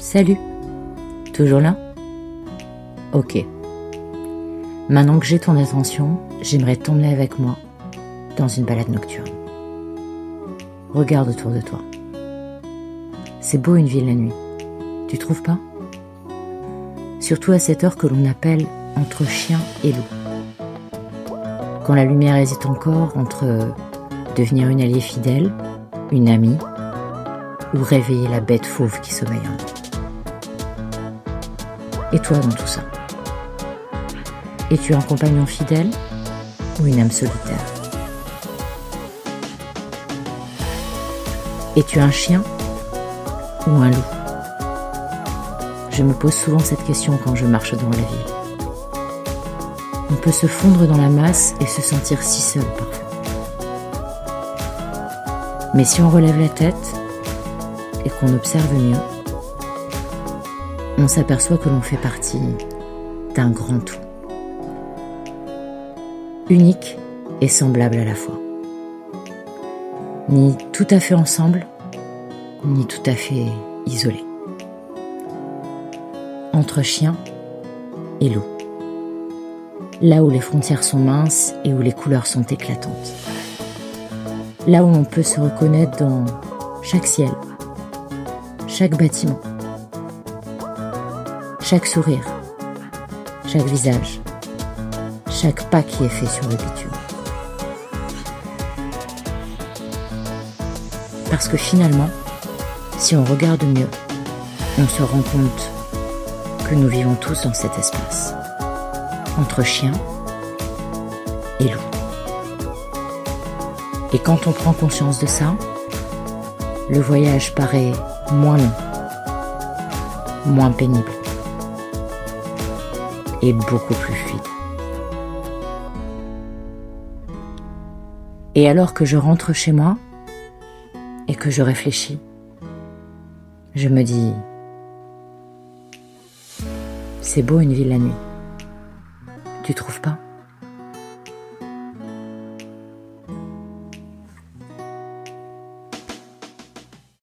Salut, toujours là? Ok. Maintenant que j'ai ton attention, j'aimerais t'emmener avec moi dans une balade nocturne. Regarde autour de toi. C'est beau une ville la nuit, tu trouves pas? Surtout à cette heure que l'on appelle entre chien et loup. Quand la lumière hésite encore entre devenir une alliée fidèle, une amie, ou réveiller la bête fauve qui sommeille en nous. Et toi dans tout ça? Es-tu un compagnon fidèle ou une âme solitaire? Es-tu un chien ou un loup? Je me pose souvent cette question quand je marche dans la ville. On peut se fondre dans la masse et se sentir si seul parfois. Mais si on relève la tête et qu'on observe mieux, on s'aperçoit que l'on fait partie d'un grand tout. Unique et semblable à la fois. Ni tout à fait ensemble, ni tout à fait isolé. Entre chien et loup. Là où les frontières sont minces et où les couleurs sont éclatantes. Là où l'on peut se reconnaître dans chaque ciel, chaque bâtiment, chaque sourire, chaque visage, chaque pas qui est fait sur le bitume. Parce que finalement, si on regarde mieux, on se rend compte que nous vivons tous dans cet espace, entre chien et loup. Et quand on prend conscience de ça, le voyage paraît moins long, moins pénible et beaucoup plus fluide. Et alors que je rentre chez moi et que je réfléchis, je me dis, c'est beau une ville la nuit. Tu trouves pas ?